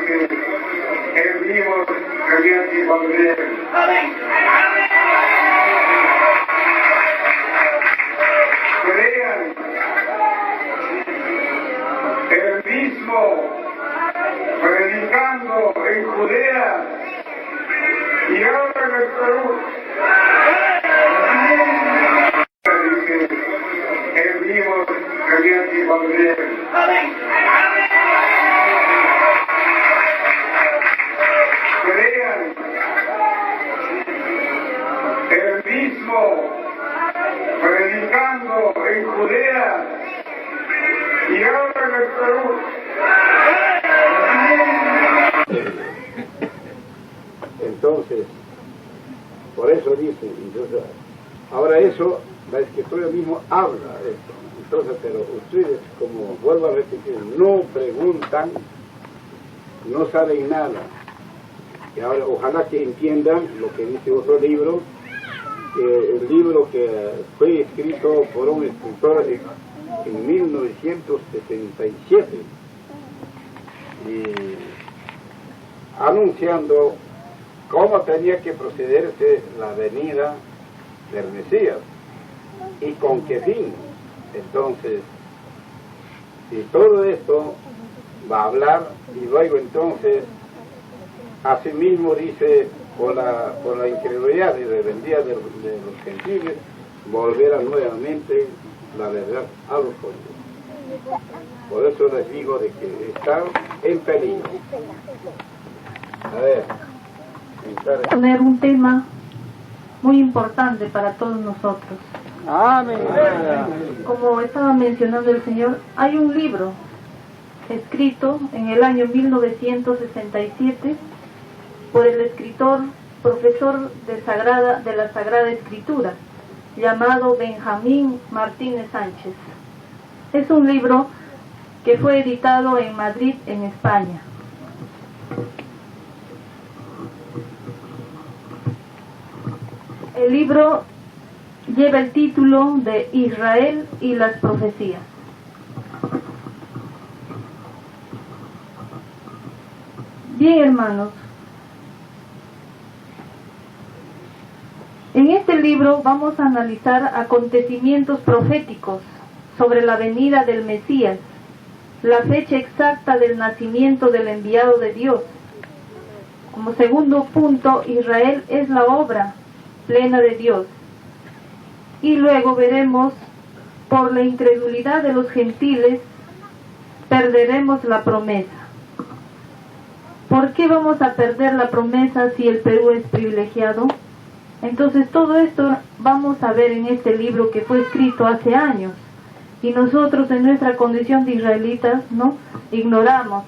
el vivo creyente y volver. Crean el mismo predicando en Judea y ahora en el Perú. El vivo creyente y volver. Crean el mismo predicando en Judea y ahora en el Perú. Entonces, por eso dice, entonces, ahora eso, la escritura mismo habla de esto. Entonces, pero ustedes, como vuelvo a repetir, no preguntan, no saben nada. Y ahora, ojalá que entiendan lo que dice otro libro, el libro que fue escrito por un escritor en 1977, y anunciando cómo tenía que procederse la venida del Mesías y con qué fin. Entonces, y todo esto va a hablar, y luego entonces asimismo dice, por la incredulidad y rebeldía de los gentiles, volverá nuevamente la verdad a los judíos. Por eso les digo de que están en peligro. A ver, poner un tema muy importante para todos nosotros. Amén. Como estaba mencionando el Señor, hay un libro escrito en el año 1967 por el escritor, profesor de la Sagrada Escritura, llamado Benjamín Martínez Sánchez. Es un libro que fue editado en Madrid, en España. El libro lleva el título de Israel y las profecías. Bien, hermanos, en este libro vamos a analizar acontecimientos proféticos sobre la venida del Mesías, la fecha exacta del nacimiento del enviado de Dios. Como segundo punto, Israel es la obra plena de Dios. Y luego veremos, por la incredulidad de los gentiles, perderemos la promesa. ¿Por qué vamos a perder la promesa si el Perú es privilegiado? Entonces todo esto vamos a ver en este libro que fue escrito hace años. Y nosotros en nuestra condición de israelitas, ¿no?, ignoramos.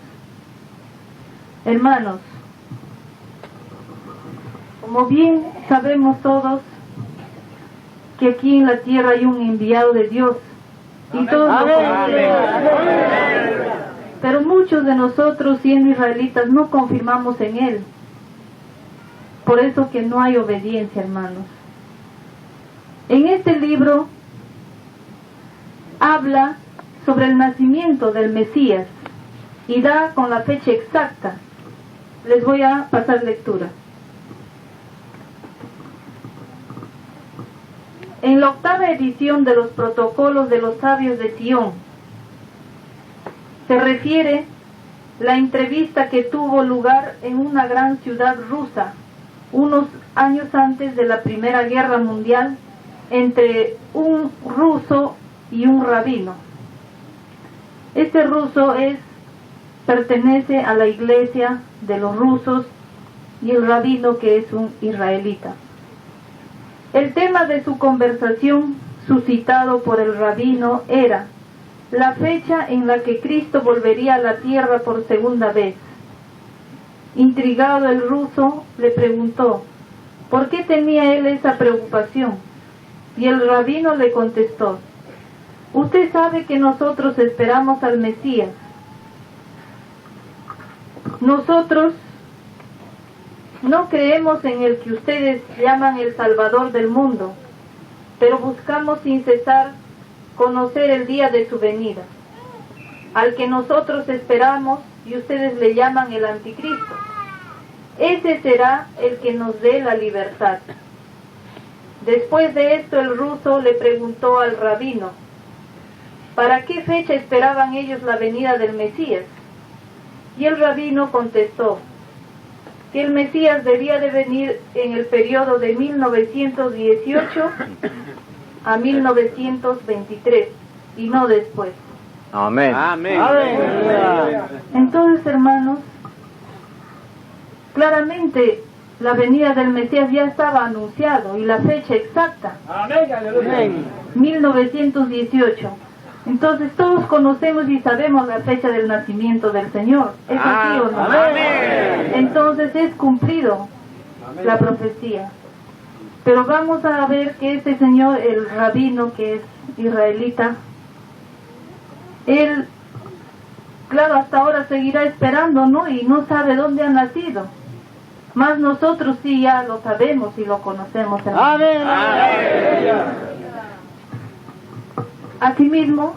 Hermanos, como bien sabemos todos que aquí en la tierra hay un enviado de Dios. Y todos lo conocemos. Pero muchos de nosotros, siendo israelitas, no confirmamos en él. Por eso que no hay obediencia, hermanos. En este libro habla sobre el nacimiento del Mesías y da con la fecha exacta. Les voy a pasar lectura. En la 8ª edición de los protocolos de los sabios de Sion, se refiere la entrevista que tuvo lugar en una gran ciudad rusa, unos años antes de la Primera Guerra Mundial, entre un ruso y un rabino. Este ruso pertenece a la iglesia de los rusos y el rabino que es un israelita. El tema de su conversación, suscitado por el rabino, era la fecha en la que Cristo volvería a la tierra por segunda vez. Intrigado, el ruso le preguntó ¿por qué tenía él esa preocupación? Y el rabino le contestó: usted sabe que nosotros esperamos al Mesías. Nosotros no creemos en el que ustedes llaman el Salvador del mundo, pero buscamos sin cesar conocer el día de su venida. Al que nosotros esperamos y ustedes le llaman el anticristo. Ese será el que nos dé la libertad. Después de esto, el ruso le preguntó al rabino, ¿para qué fecha esperaban ellos la venida del Mesías? Y el rabino contestó que el Mesías debía de venir en el periodo de 1918 a 1923 y no después. Amén. Amén. Entonces, hermanos, claramente la venida del Mesías ya estaba anunciado y la fecha exacta, 1918. Entonces todos conocemos y sabemos la fecha del nacimiento del Señor. ¿Es así o no? Entonces es cumplido la profecía. Pero vamos a ver que este señor, el rabino que es israelita, él, claro, hasta ahora seguirá esperando, ¿no? Y no sabe dónde ha nacido. Más nosotros sí ya lo sabemos y lo conocemos. Amén. Asimismo,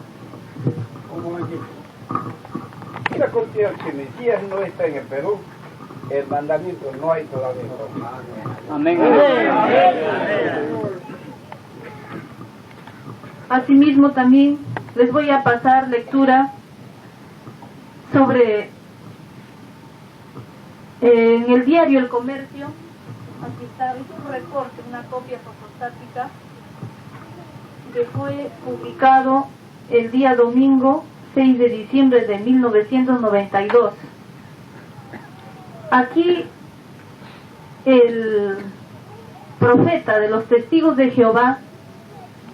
Mira, considera que Mesías no está en el Perú, el mandamiento no hay todavía. Amén. asimismo también les voy a pasar lectura sobre en el diario El Comercio. Aquí está, es un recorte, una copia fotostática que fue publicado el día domingo 6 de diciembre de 1992. Aquí el profeta de los testigos de Jehová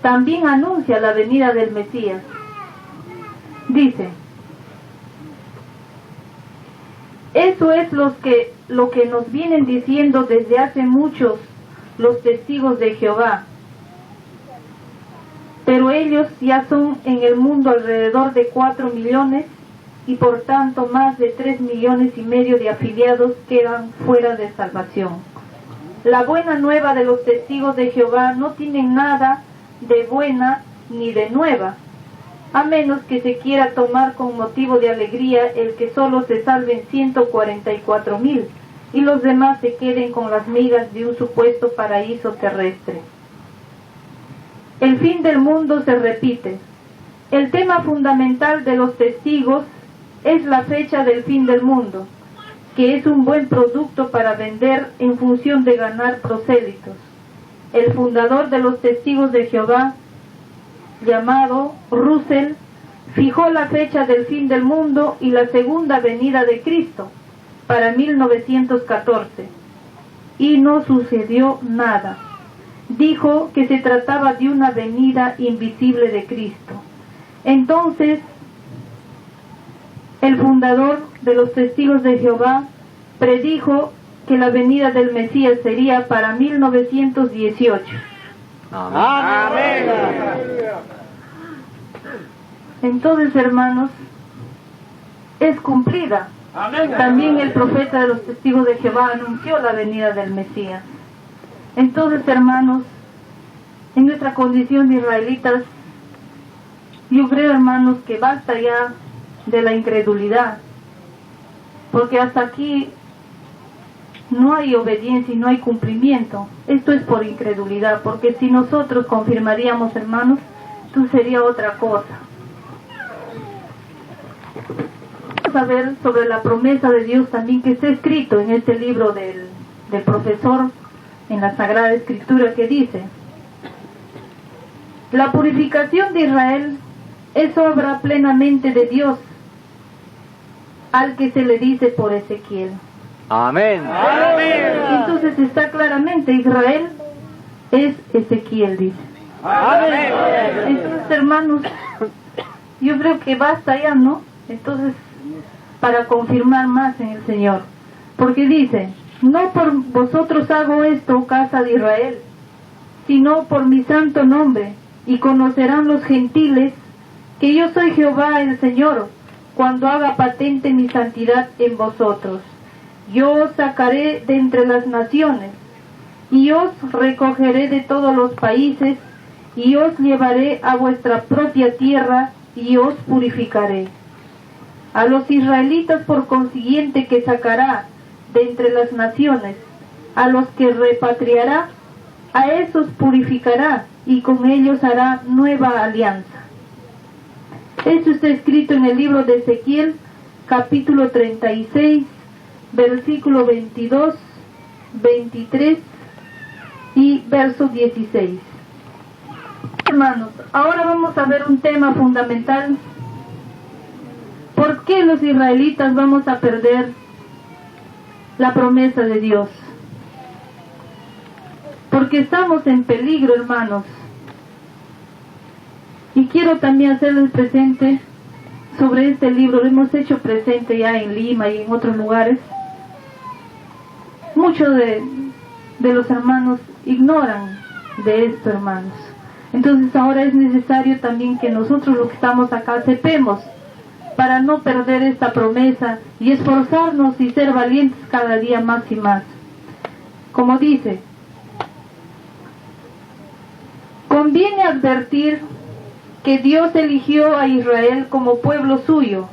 también anuncia la venida del Mesías. Dice: eso es lo que nos vienen diciendo desde hace muchos los testigos de Jehová. Pero ellos ya son en el mundo alrededor de 4 millones y por tanto más de 3 millones y medio de afiliados quedan fuera de salvación. La buena nueva de los testigos de Jehová no tiene nada de buena ni de nueva, a menos que se quiera tomar con motivo de alegría el que solo se salven 144,000 y los demás se queden con las migas de un supuesto paraíso terrestre. El fin del mundo se repite. El tema fundamental de los testigos es la fecha del fin del mundo, que es un buen producto para vender en función de ganar prosélitos. El fundador de los testigos de Jehová, llamado Russell, fijó la fecha del fin del mundo y la segunda venida de Cristo para 1914, y no sucedió nada. Dijo que se trataba de una venida invisible de Cristo. Entonces, el fundador de los testigos de Jehová predijo que la venida del Mesías sería para 1918. Amén. Entonces, hermanos, es cumplida. También el profeta de los testigos de Jehová anunció la venida del Mesías. Entonces, hermanos, en nuestra condición de israelitas, yo creo, hermanos, que basta ya de la incredulidad, porque hasta aquí no hay obediencia y no hay cumplimiento. Esto es por incredulidad, porque si nosotros confirmaríamos, hermanos, esto sería otra cosa. Vamos a ver sobre la promesa de Dios también que está escrito en este libro del profesor en la Sagrada Escritura, que dice: la purificación de Israel es obra plenamente de Dios, al que se le dice por Ezequiel. Amén. Entonces está claramente, Israel es Ezequiel, dice. Entonces, hermanos, yo creo que basta ya, ¿no? Entonces, para confirmar más en el Señor, porque dice: no por vosotros hago esto, casa de Israel, sino por mi santo nombre, y conocerán los gentiles que yo soy Jehová el Señor, cuando haga patente mi santidad en vosotros. Yo os sacaré de entre las naciones, y os recogeré de todos los países, y os llevaré a vuestra propia tierra, y os purificaré. A los israelitas por consiguiente que sacará de entre las naciones, a los que repatriará, a esos purificará y con ellos hará nueva alianza. Esto está escrito en el libro de Ezequiel, capítulo 36, versículo 22, 23 y verso 16. Hermanos, ahora vamos a ver un tema fundamental. ¿Por qué los israelitas vamos a perder la promesa de Dios? Porque estamos en peligro, hermanos. Y quiero también hacerles presente sobre este libro. Lo hemos hecho presente ya en Lima y en otros lugares. Muchos de los hermanos ignoran de esto, hermanos. Entonces ahora es necesario también que nosotros los que estamos acá sepamos, para no perder esta promesa y esforzarnos y ser valientes cada día más y más. Como dice, conviene advertir que Dios eligió a Israel como pueblo suyo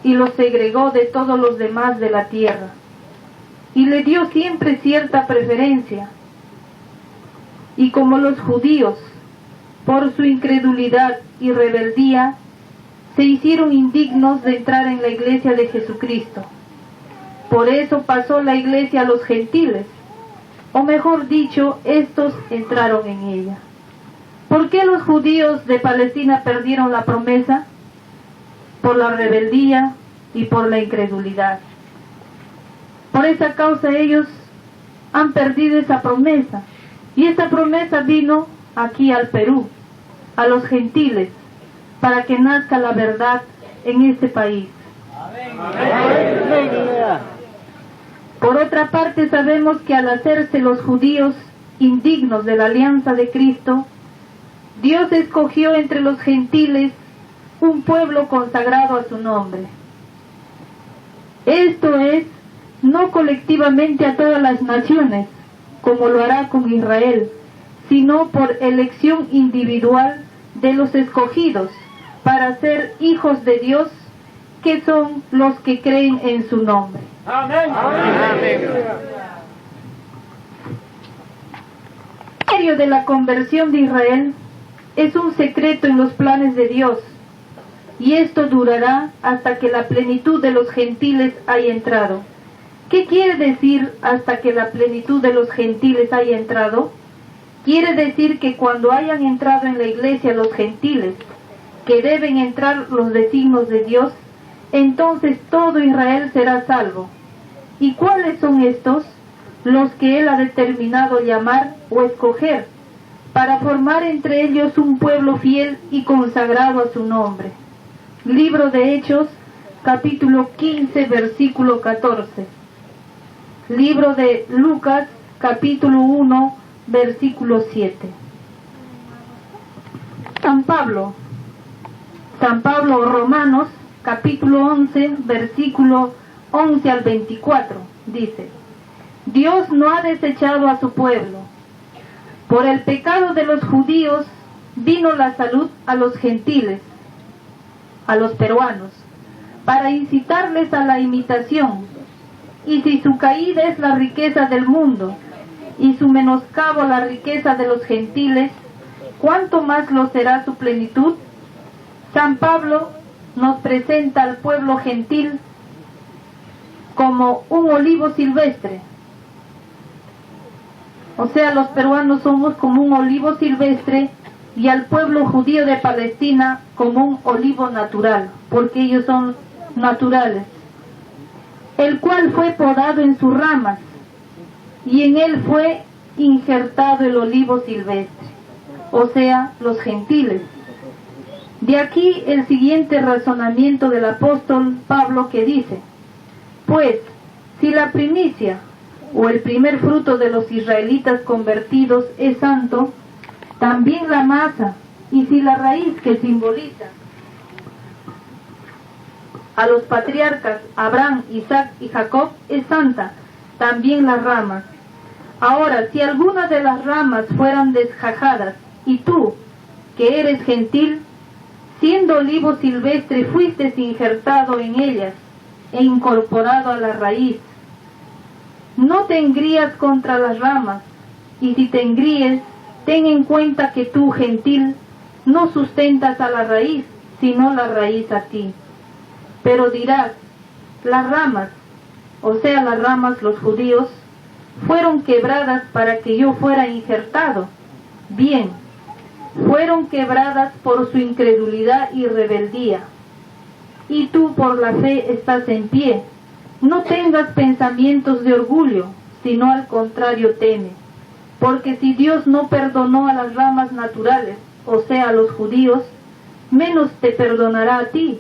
y lo segregó de todos los demás de la tierra y le dio siempre cierta preferencia. Y como los judíos, por su incredulidad y rebeldía, se hicieron indignos de entrar en la iglesia de Jesucristo. Por eso pasó la iglesia a los gentiles, o mejor dicho, estos entraron en ella. ¿Por qué los judíos de Palestina perdieron la promesa? Por la rebeldía y por la incredulidad. Por esa causa ellos han perdido esa promesa. Y esta promesa vino aquí al Perú, a los gentiles, para que nazca la verdad en este país. Por otra parte, sabemos que al hacerse los judíos indignos de la alianza de Cristo, Dios escogió entre los gentiles un pueblo consagrado a su nombre. Esto es, no colectivamente a todas las naciones, como lo hará con Israel, sino por elección individual de los escogidos, para ser hijos de Dios, que son los que creen en su nombre. Amén. El misterio de la conversión de Israel es un secreto en los planes de Dios, y esto durará hasta que la plenitud de los gentiles haya entrado. ¿Qué quiere decir hasta que la plenitud de los gentiles haya entrado? Quiere decir que cuando hayan entrado en la iglesia los gentiles, que deben entrar los designios de Dios, entonces todo Israel será salvo. ¿Y cuáles son estos? Los que Él ha determinado llamar o escoger, para formar entre ellos un pueblo fiel y consagrado a su nombre. Libro de Hechos, capítulo 15, versículo 14. Libro de Lucas, capítulo 1, versículo 7. San Pablo, Romanos, capítulo 11, versículo 11 al 24, dice: Dios no ha desechado a su pueblo. Por el pecado de los judíos vino la salud a los gentiles, a los peruanos, para incitarles a la imitación. Y si su caída es la riqueza del mundo, y su menoscabo la riqueza de los gentiles, ¿cuánto más lo será su plenitud? San Pablo nos presenta al pueblo gentil como un olivo silvestre. O sea, los peruanos somos como un olivo silvestre y al pueblo judío de Palestina como un olivo natural, porque ellos son naturales, el cual fue podado en sus ramas, y en él fue injertado el olivo silvestre, o sea, los gentiles. De aquí el siguiente razonamiento del apóstol Pablo, que dice: pues, si la primicia, o el primer fruto de los israelitas convertidos es santo, también la masa, y si la raíz que simboliza a los patriarcas Abraham, Isaac y Jacob es santa, también las ramas. Ahora, si alguna de las ramas fueran desjajadas, y tú, que eres gentil, siendo olivo silvestre, fuiste injertado en ellas e incorporado a la raíz. No te engrías contra las ramas, y si te engríes, ten en cuenta que tú, gentil, no sustentas a la raíz, sino la raíz a ti. Pero dirás, las ramas, o sea, las ramas, los judíos, fueron quebradas para que yo fuera injertado. Bien, fueron quebradas por su incredulidad y rebeldía. Y tú por la fe estás en pie. No tengas pensamientos de orgullo, sino al contrario teme. Porque si Dios no perdonó a las ramas naturales, o sea, a los judíos, menos te perdonará a ti,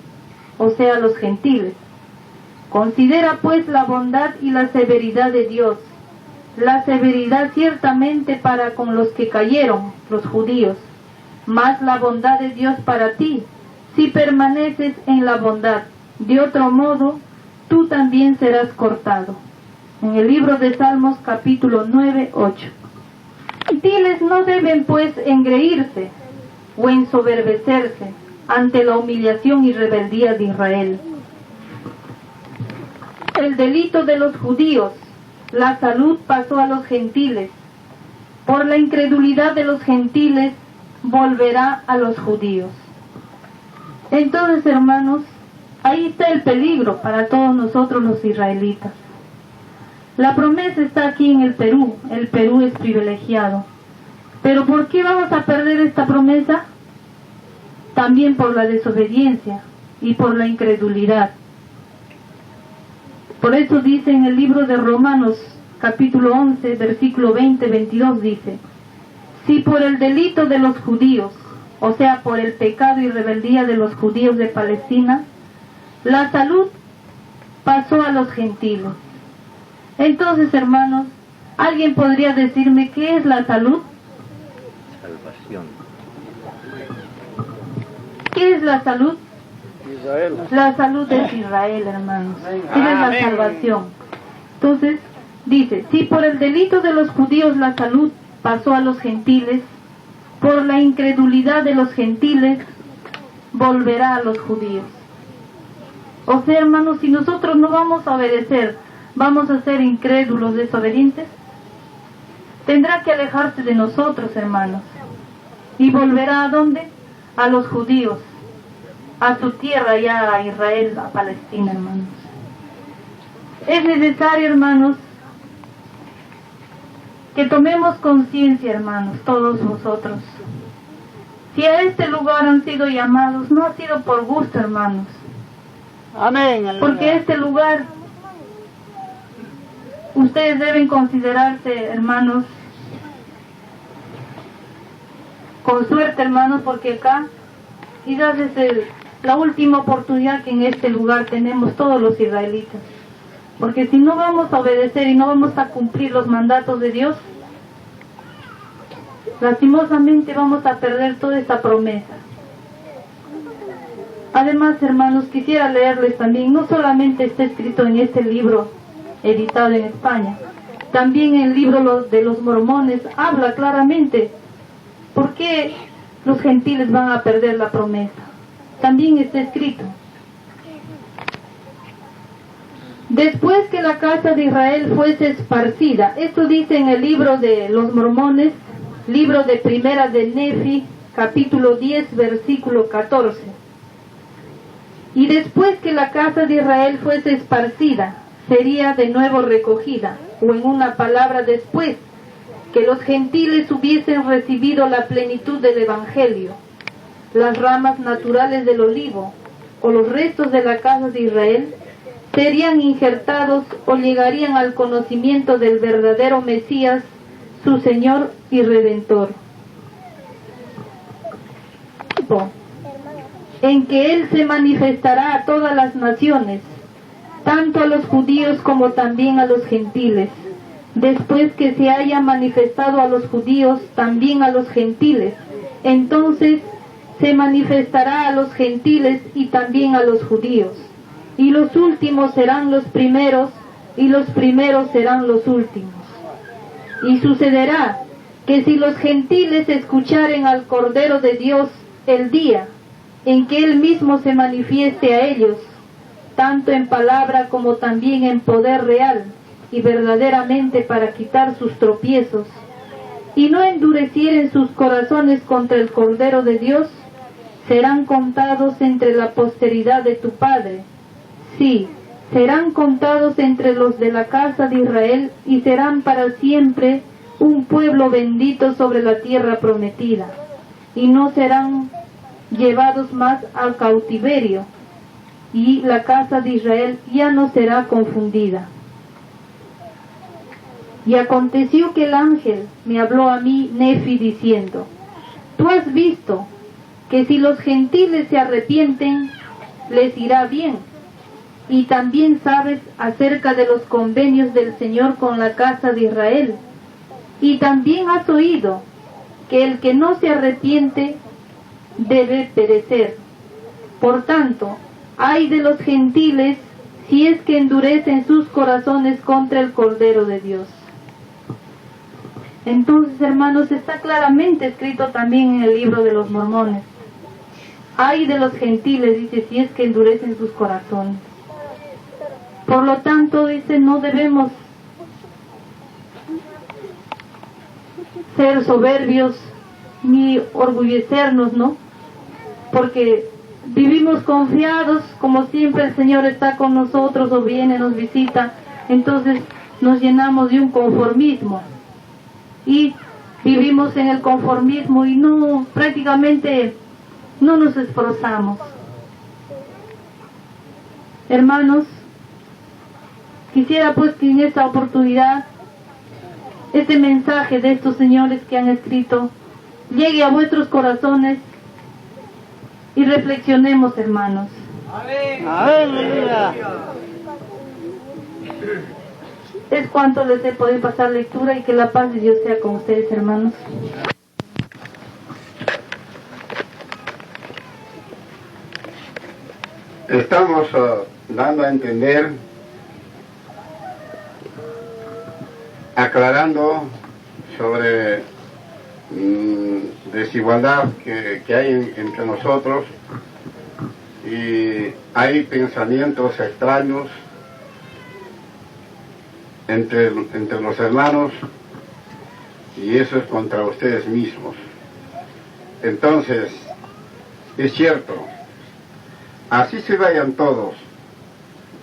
o sea, a los gentiles. Considera pues la bondad y la severidad de Dios. La severidad ciertamente para con los que cayeron, los judíos, mas la bondad de Dios para ti, si permaneces en la bondad. De otro modo, tú también serás cortado. En el libro de Salmos, capítulo 9, 8. Gentiles no deben pues engreírse o ensoberbecerse ante la humillación y rebeldía de Israel. El delito de los judíos, la salud pasó a los gentiles. Por la incredulidad de los gentiles, volverá a los judíos. Entonces, hermanos, ahí está el peligro para todos nosotros los israelitas. La promesa está aquí en el Perú es privilegiado. Pero ¿por qué vamos a perder esta promesa? También por la desobediencia y por la incredulidad. Por eso dice en el libro de Romanos, capítulo 11, versículo 20-22, dice: si por el delito de los judíos, o sea, por el pecado y rebeldía de los judíos de Palestina, la salud pasó a los gentiles. Entonces, hermanos, ¿alguien podría decirme qué es la salud? Salvación. ¿Qué es la salud? Israel. La salud es Israel, hermanos. Esa es la Amén. salvación. Entonces, dice, si por el delito de los judíos la salud pasó a los gentiles, por la incredulidad de los gentiles, volverá a los judíos. O sea, hermanos, si nosotros no vamos a obedecer, vamos a ser incrédulos, desobedientes, tendrá que alejarse de nosotros, hermanos. ¿Y volverá a dónde? A los judíos, a su tierra, ya a Israel, a Palestina, hermanos. Es necesario, hermanos, que tomemos conciencia, hermanos, todos vosotros. Si a este lugar han sido llamados, no ha sido por gusto, hermanos. Amén. Porque este lugar, ustedes deben considerarse, hermanos, con suerte, hermanos, porque acá quizás es la última oportunidad que en este lugar tenemos todos los israelitas. Porque si no vamos a obedecer y no vamos a cumplir los mandatos de Dios, lastimosamente vamos a perder toda esta promesa. Además, hermanos, quisiera leerles también, no solamente está escrito en este libro editado en España, también el libro de los mormones habla claramente por qué los gentiles van a perder la promesa. También está escrito: después que la casa de Israel fuese esparcida. Esto dice en el libro de los mormones, libro de Primera de Nefi, capítulo 10, versículo 14. Y después que la casa de Israel fuese esparcida, sería de nuevo recogida, o en una palabra, después que los gentiles hubiesen recibido la plenitud del Evangelio, las ramas naturales del olivo, o los restos de la casa de Israel, serían injertados o llegarían al conocimiento del verdadero Mesías, su Señor y Redentor, en que Él se manifestará a todas las naciones, tanto a los judíos como también a los gentiles. Después que se haya manifestado a los judíos, también a los gentiles, entonces se manifestará a los gentiles y también a los judíos. Y los últimos serán los primeros, y los primeros serán los últimos. Y sucederá que si los gentiles escucharen al Cordero de Dios el día en que Él mismo se manifieste a ellos, tanto en palabra como también en poder real y verdaderamente para quitar sus tropiezos, y no endurecieren sus corazones contra el Cordero de Dios, serán contados entre la posteridad de tu Padre. Sí, serán contados entre los de la casa de Israel y serán para siempre un pueblo bendito sobre la tierra prometida, y no serán llevados más al cautiverio, y la casa de Israel ya no será confundida. Y aconteció que el ángel me habló a mí, Nefi, diciendo: tú has visto que si los gentiles se arrepienten, les irá bien, y también sabes acerca de los convenios del Señor con la casa de Israel, y también has oído que el que no se arrepiente debe perecer. Por tanto, ay de los gentiles si es que endurecen sus corazones contra el Cordero de Dios. Entonces, hermanos, está claramente escrito también en el libro de los Mormones: ay de los gentiles, dice, si es que endurecen sus corazones. Por lo tanto, dice, no debemos ser soberbios ni orgullecernos, ¿no? Porque vivimos confiados, como siempre el Señor está con nosotros o viene, nos visita, entonces nos llenamos de un conformismo y vivimos en el conformismo y no, prácticamente no nos esforzamos. Hermanos, quisiera pues que en esta oportunidad este mensaje de estos señores que han escrito llegue a vuestros corazones y reflexionemos, hermanos. Aleluya. Es cuanto les he podido pasar lectura, y que la paz de Dios sea con ustedes, hermanos. Estamos dando a entender, aclarando sobre desigualdad que hay entre nosotros, y hay pensamientos extraños entre los hermanos, y eso es contra ustedes mismos. Entonces, es cierto, así se vayan todos,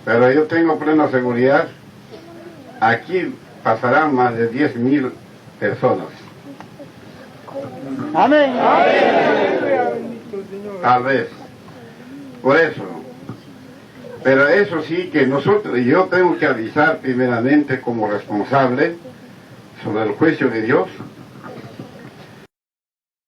pero yo tengo plena seguridad, aquí pasarán más de 10,000 personas. Amén. Tal vez. Por eso. Pero eso sí que yo tengo que avisar primeramente como responsable sobre el juicio de Dios,